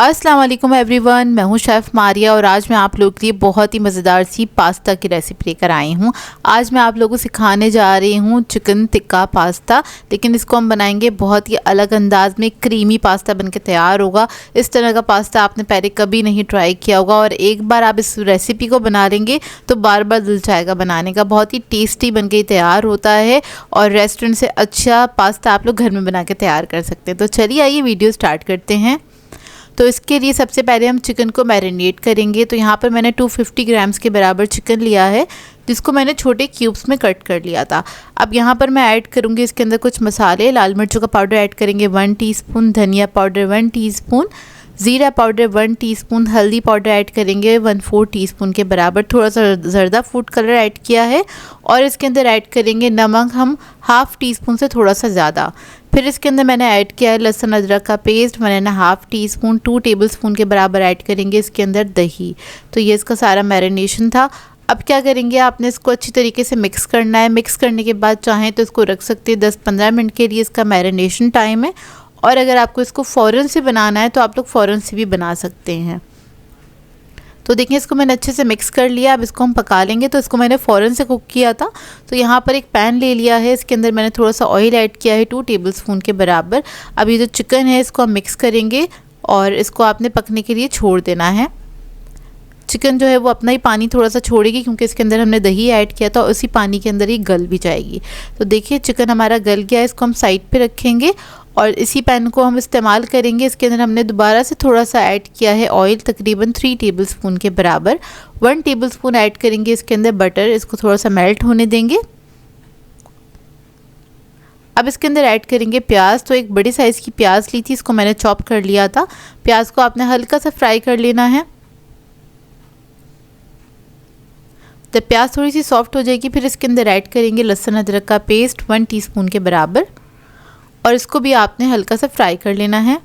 अस्सलाम वालेकुम एवरीवन, मैं हूं शेफ़ मारिया और आज मैं आप लोगों के लिए बहुत ही मज़ेदार सी पास्ता की रेसिपी लेकर आई हूं। आज मैं आप लोगों को सिखाने जा रही हूं चिकन टिक्का पास्ता, लेकिन इसको हम बनाएंगे बहुत ही अलग अंदाज में। क्रीमी पास्ता बनके तैयार होगा। इस तरह का पास्ता आपने पहले कभी नहीं ट्राई किया होगा और एक बार आप इस रेसिपी को बना लेंगे तो बार बार दिल चाहेगा बनाने का। बहुत ही टेस्टी बनके तैयार होता है और रेस्टोरेंट से अच्छा पास्ता आप लोग घर में बना के तैयार कर सकते हैं। तो चलिए आइए वीडियो स्टार्ट करते हैं। तो इसके लिए सबसे पहले हम चिकन को मैरिनेट करेंगे। तो यहाँ पर मैंने 250 ग्राम्स के बराबर चिकन लिया है, जिसको मैंने छोटे क्यूब्स में कट कर लिया था। अब यहाँ पर मैं ऐड करूँगी इसके अंदर कुछ मसाले। लाल मिर्चों का पाउडर ऐड करेंगे 1 टीस्पून, धनिया पाउडर 1 टीस्पून, ज़ीरा पाउडर 1 टीस्पून, हल्दी पाउडर ऐड करेंगे 1/4 टीस्पून के बराबर, थोड़ा सा ज़र्दा फूड कलर ऐड किया है और इसके अंदर ऐड करेंगे नमक हम ½ टीस्पून से थोड़ा सा ज़्यादा। फिर इसके अंदर मैंने ऐड किया है लहसुन अदरक का पेस्ट 1½ टीस्पून, 2 टेबलस्पून के बराबर ऐड करेंगे इसके अंदर दही। तो ये इसका सारा मैरिनेशन था। अब क्या करेंगे, आपने इसको अच्छी तरीके से मिक्स करना है। मिक्स करने के बाद चाहें तो इसको रख सकते हैं 10-15 मिनट के लिए, इसका मैरिनेशन टाइम है। और अगर आपको इसको फ़ौरन से बनाना है तो आप लोग फ़ौरन से भी बना सकते हैं। तो देखिए इसको मैंने अच्छे से मिक्स कर लिया। अब इसको हम पका लेंगे। तो इसको मैंने फ़ौरन से कुक किया था। तो यहाँ पर एक पैन ले लिया है, इसके अंदर मैंने थोड़ा सा ऑयल ऐड किया है 2 टेबलस्पून के बराबर। अब ये जो चिकन है इसको हम मिक्स करेंगे और इसको आपने पकने के लिए छोड़ देना है। चिकन जो है वो अपना ही पानी थोड़ा सा छोड़ेगी, क्योंकि इसके अंदर हमने दही ऐड किया था और उसी पानी के अंदर ही गल भी जाएगी। तो देखिए चिकन हमारा गल गया है, इसको हम साइड पे रखेंगे और इसी पैन को हम इस्तेमाल करेंगे। इसके अंदर हमने दोबारा से थोड़ा सा ऐड किया है ऑयल, तकरीबन 3 टेबलस्पून के बराबर। 1 टेबलस्पून ऐड करेंगे इसके अंदर बटर, इसको थोड़ा सा मेल्ट होने देंगे। अब इसके अंदर ऐड करेंगे प्याज। तो एक बड़ी साइज़ की प्याज ली थी, इसको मैंने चॉप कर लिया था। प्याज को आपने हल्का सा फ्राई कर लेना है। जब प्याज थोड़ी सी सॉफ्ट हो जाएगी फिर इसके अंदर ऐड करेंगे लहसुन अदरक का पेस्ट 1 टीस्पून के बराबर और इसको भी आपने हल्का सा फ्राई कर लेना है।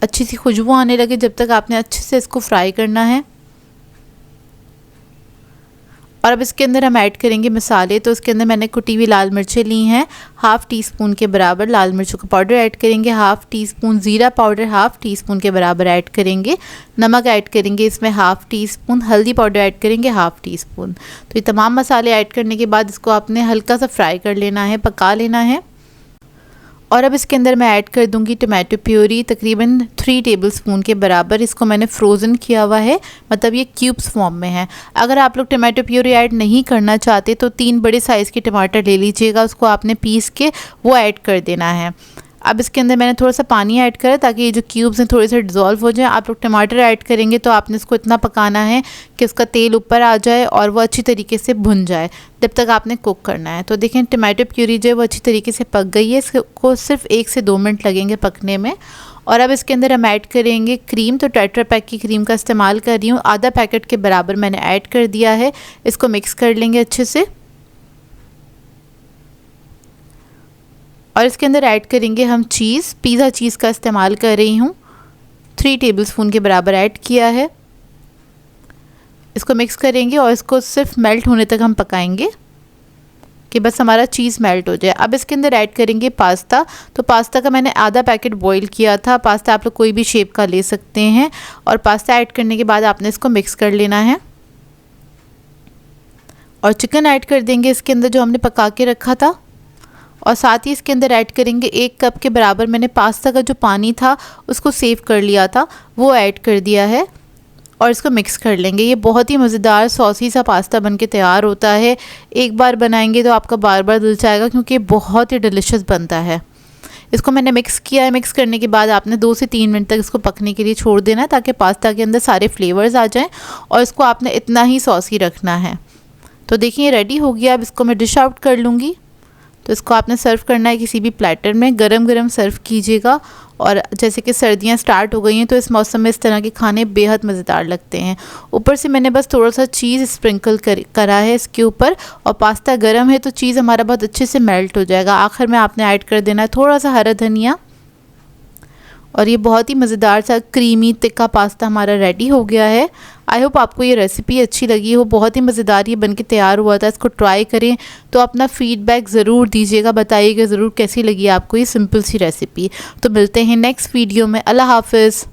अच्छी सी खुशबू आने लगे जब तक आपने अच्छे से इसको फ्राई करना है। और अब इसके अंदर हम ऐड करेंगे मसाले। तो इसके अंदर मैंने कुटी हुई लाल मिर्चें ली हैं ½ टीस्पून के बराबर, लाल मिर्चों का पाउडर ऐड करेंगे ½ टीस्पून, ज़ीरा पाउडर ½ टीस्पून के बराबर ऐड करेंगे, नमक ऐड करेंगे इसमें ½ टीस्पून, हल्दी पाउडर ऐड करेंगे ½ टीस्पून। तो ये तमाम मसाले ऐड करने के बाद इसको आपने हल्का सा फ्राई कर लेना है, पका लेना है। और अब इसके अंदर मैं ऐड कर दूंगी टमाटो प्यूरी तकरीबन 3 टेबलस्पून के बराबर। इसको मैंने फ्रोज़न किया हुआ है, मतलब ये क्यूब्स फॉर्म में है। अगर आप लोग टमाटो प्यूरी ऐड नहीं करना चाहते तो 3 बड़े साइज़ के टमाटर ले लीजिएगा, उसको आपने पीस के वो ऐड कर देना है। अब इसके अंदर मैंने थोड़ा सा पानी ऐड करा ताकि ये जो क्यूब्स हैं थोड़े से डिज़ोल्व हो जाएं। आप लोग टमाटर ऐड करेंगे तो आपने इसको इतना पकाना है कि उसका तेल ऊपर आ जाए और वो अच्छी तरीके से भुन जाए, जब तक आपने कुक करना है। तो देखें टमाटो प्यूरी जो है वो अच्छी तरीके से पक गई है, इसको सिर्फ 1 से 2 मिनट लगेंगे पकने में। और अब इसके अंदर हम ऐड करेंगे क्रीम। तो टेट्रा पैक की क्रीम का इस्तेमाल कर रही हूँ, आधा पैकेट के बराबर मैंने ऐड कर दिया है। इसको मिक्स कर लेंगे अच्छे से और इसके अंदर ऐड करेंगे हम चीज़। पिज़्ज़ा चीज़ का इस्तेमाल कर रही हूँ, 3 टेबलस्पून के बराबर ऐड किया है। इसको मिक्स करेंगे और इसको सिर्फ मेल्ट होने तक हम पकाएंगे कि बस हमारा चीज़ मेल्ट हो जाए। अब इसके अंदर ऐड करेंगे पास्ता। तो पास्ता का मैंने आधा पैकेट बॉईल किया था। पास्ता आप लोग कोई भी शेप का ले सकते हैं। और पास्ता ऐड करने के बाद आपने इसको मिक्स कर लेना है और चिकन ऐड कर देंगे इसके अंदर जो हमने पका के रखा था। और साथ ही इसके अंदर ऐड करेंगे 1 कप के बराबर मैंने पास्ता का जो पानी था उसको सेव कर लिया था, वो ऐड कर दिया है और इसको मिक्स कर लेंगे। ये बहुत ही मज़ेदार सॉसी सा पास्ता बनके तैयार होता है। एक बार बनाएंगे तो आपका बार बार दिल चाहेगा, क्योंकि बहुत ही डिलीशियस बनता है। इसको मैंने मिक्स किया है। मिक्स करने के बाद आपने 2 से 3 मिनट तक इसको पकने के लिए छोड़ देना है ताकि पास्ता के अंदर सारे फ्लेवर्स आ जाएँ और इसको आपने इतना ही सॉसी रखना है। तो देखिए रेडी हो गया। अब इसको मैं डिश आउट कर लूँगी। तो इसको आपने सर्व करना है किसी भी प्लेटर में, गरम गरम सर्व कीजिएगा। और जैसे कि सर्दियां स्टार्ट हो गई हैं तो इस मौसम में इस तरह के खाने बेहद मज़ेदार लगते हैं। ऊपर से मैंने बस थोड़ा सा चीज़ स्प्रिंकल करा है इसके ऊपर और पास्ता गरम है तो चीज़ हमारा बहुत अच्छे से मेल्ट हो जाएगा। आखिर में आपने ऐड कर देना है थोड़ा सा हरा धनिया और ये बहुत ही मज़ेदार सा क्रीमी तिक्का पास्ता हमारा रेडी हो गया है। आई होप आपको ये रेसिपी अच्छी लगी हो। बहुत ही मज़ेदार ये बनके तैयार हुआ था। इसको ट्राई करें तो अपना फीडबैक ज़रूर दीजिएगा, बताइएगा ज़रूर कैसी लगी आपको ये सिंपल सी रेसिपी। तो मिलते हैं नेक्स्ट वीडियो में। अल्लाह हाफ़िज़।